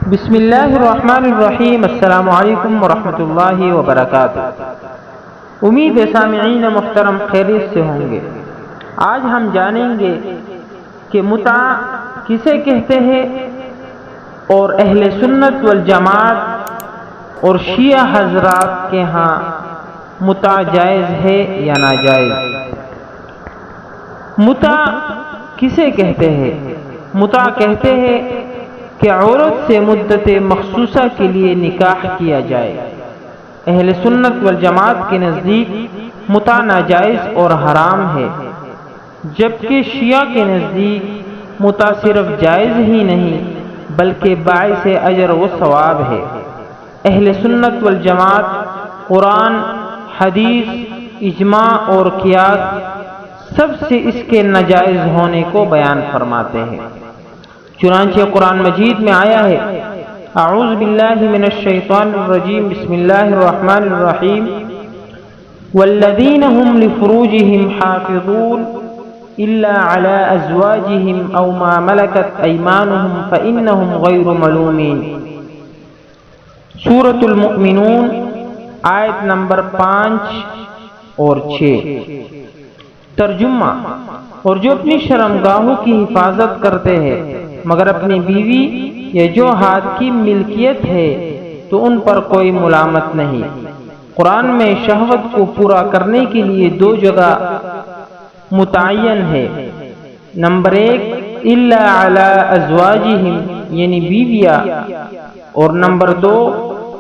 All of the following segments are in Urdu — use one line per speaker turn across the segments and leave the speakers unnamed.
بسم اللہ الرحمن الرحیم۔ السلام علیکم ورحمۃ اللہ وبرکاتہ۔ امید ہے سامعین محترم خیریت سے ہوں گے۔ آج ہم جانیں گے کہ متعہ کسے کہتے ہیں اور اہل سنت والجماعت اور شیعہ حضرات کے ہاں متعہ جائز ہے یا ناجائز۔ متعہ کسے کہتے ہیں؟ متعہ کہتے ہیں کہ عورت سے مدت مخصوصہ کے لیے نکاح کیا جائے۔ اہل سنت والجماعت کے نزدیک متعہ ناجائز اور حرام ہے، جبکہ شیعہ کے نزدیک متعہ صرف جائز ہی نہیں بلکہ باعث اجر و ثواب ہے۔ اہل سنت والجماعت قرآن، حدیث، اجماع اور قیاس سب سے اس کے ناجائز ہونے کو بیان فرماتے ہیں۔ چنانچہ قرآن مجید میں آیا ہے، اعوذ باللہ من الشیطان الرجیم، بسم اللہ الرحمن الرحیم، والذین هم لفروجهم حافظون الا علی ازواجهم او ما ملکت ایمانهم فانهم غیر ملومین۔ سورۃ المؤمنون آیت نمبر 5 اور 6۔ ترجمہ: اور جو اپنی شرمگاہوں کی حفاظت کرتے ہیں مگر اپنی بیوی یا جو ہاتھ کی ملکیت ہے تو ان پر کوئی ملامت نہیں۔ قرآن میں شہوت کو پورا کرنے کے لیے دو جگہ متعین ہے۔ نمبر 1 الا علی ازواجہم یعنی بیویاں، اور نمبر 2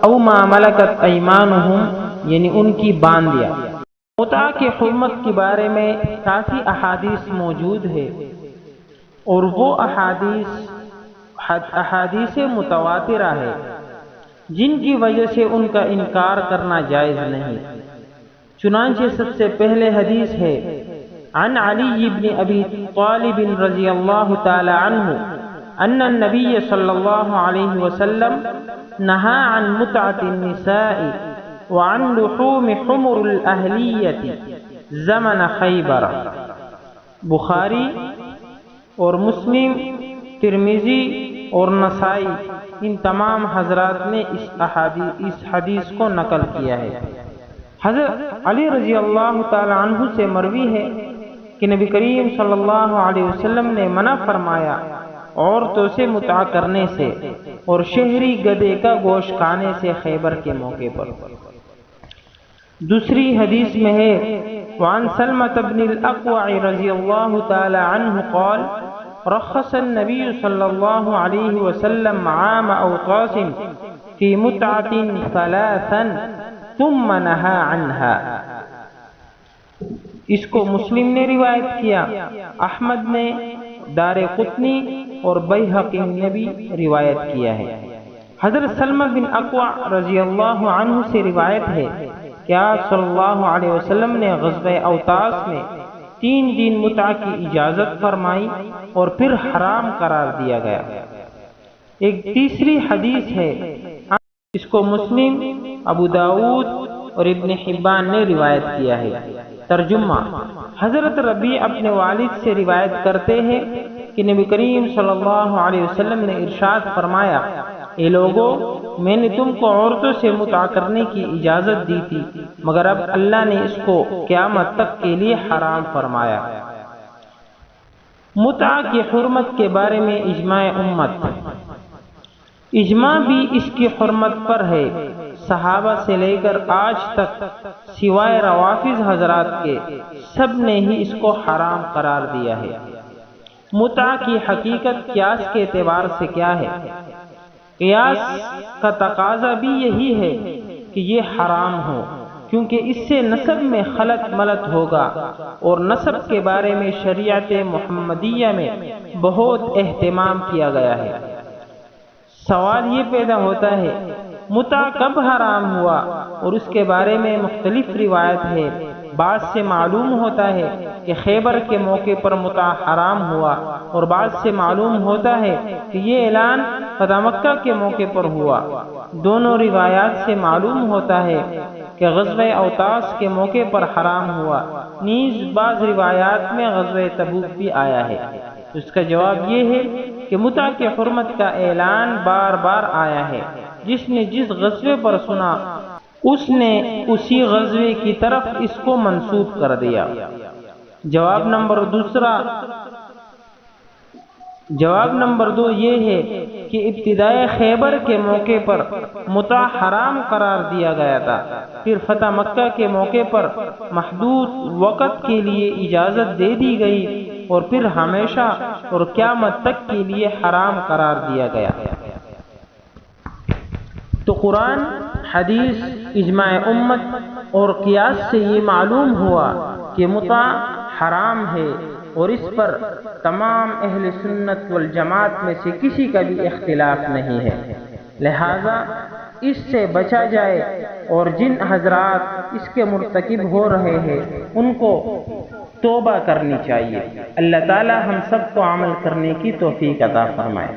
او ما ملکت ایمانہم یعنی ان کی باندیاں۔ متعہ کی حرمت کے بارے میں کافی احادیث موجود ہے، اور وہ احادیث متواترہ ہے جن کی وجہ سے ان کا انکار کرنا جائز نہیں۔ چنانچہ سب سے پہلے حدیث ہے، عن علی بن ابی طالب رضی اللہ تعالی عنہ ان النبی صلی اللہ علیہ وسلم نہا عن متعۃ النساء وعن لحوم حمر الاہلیۃ زمن خیبر۔ بخاری اور مسلم، ترمذی اور نسائی ان تمام حضرات نے اس حدیث کو نقل کیا ہے۔ حضرت علی رضی اللہ تعالی عنہ سے مروی ہے کہ نبی کریم صلی اللہ علیہ وسلم نے منع فرمایا عورتوں سے متعہ کرنے سے اور شہری گدھے کا گوشت کھانے سے خیبر کے موقع پر۔ دوسری حدیث میں ہے، وعن سلمة بن الاقوع رضی اللہ تعالی عنہ قال رخص النبی صلی اللہ علیہ وسلم عام اوقاس فی متعۃ ثلاثا ثم نہا عنہا۔ اس کو مسلم نے روایت کیا، احمد نے، دارقطنی اور بیہقی نے بھی روایت کیا ہے۔ حضرت سلمہ بن اقوع رضی اللہ عنہ سے روایت ہے کہ آپ صلی اللہ علیہ وسلم نے غزوہ اوطاس میں 3 دن متعہ کی اجازت فرمائی اور پھر حرام قرار دیا گیا۔ ایک تیسری حدیث ہے، اس کو مسلم، ابو داؤد اور ابن حبان نے روایت کیا ہے۔ ترجمہ: حضرت ربیع اپنے والد سے روایت کرتے ہیں کہ نبی کریم صلی اللہ علیہ وسلم نے ارشاد فرمایا، اے لوگو، میں نے تم کو عورتوں سے متعہ کرنے کی اجازت دی تھی مگر اب اللہ نے اس کو قیامت تک کے لیے حرام فرمایا۔ متعہ کی حرمت کے بارے میں اجماع امت۔ اجماع بھی اس کی حرمت پر ہے۔ صحابہ سے لے کر آج تک سوائے روافض حضرات کے سب نے ہی اس کو حرام قرار دیا ہے۔ متعہ کی حقیقت قیاس کے اعتبار سے کیا ہے؟ قیاس کا تقاضا بھی یہی ہے کہ یہ حرام ہو، کیونکہ اس سے نسب میں خلط ملط ہوگا، اور نسب کے بارے میں شریعت محمدیہ میں بہت اہتمام کیا گیا ہے۔ سوال یہ پیدا ہوتا ہے، متعہ کب حرام ہوا؟ اور اس کے بارے میں مختلف روایت ہے۔ بعض سے معلوم ہوتا ہے کہ خیبر کے موقع پر متعہ حرام ہوا، اور بعض سے معلوم ہوتا ہے کہ یہ اعلان فتح مکہ کے موقع پر ہوا۔ دونوں روایات سے معلوم ہوتا ہے کہ غزوہ اوطاس کے موقع پر حرام ہوا، نیز بعض روایات میں غزوہ تبوک بھی آیا ہے۔ تو اس کا جواب یہ ہے کہ متع کی حرمت کا اعلان بار بار آیا ہے، جس نے جس غزوے پر سنا اس نے اسی غزوے کی طرف اس کو منسوب کر دیا۔ جواب نمبر دو یہ ہے کہ ابتدائے خیبر کے موقع پر متع حرام قرار دیا گیا تھا، پھر فتح مکہ کے موقع پر محدود وقت کے لیے اجازت دے دی گئی اور پھر ہمیشہ اور قیامت تک کے لیے حرام قرار دیا گیا۔ تو قرآن، حدیث، اجماع امت اور قیاس سے یہ معلوم ہوا کہ متع حرام ہے، اور اس پر تمام اہل سنت والجماعت میں سے کسی کا بھی اختلاف نہیں ہے۔ لہذا اس سے بچا جائے، اور جن حضرات اس کے مرتکب ہو رہے ہیں ان کو توبہ کرنی چاہیے۔ اللہ تعالی ہم سب کو عمل کرنے کی توفیق عطا فرمائے۔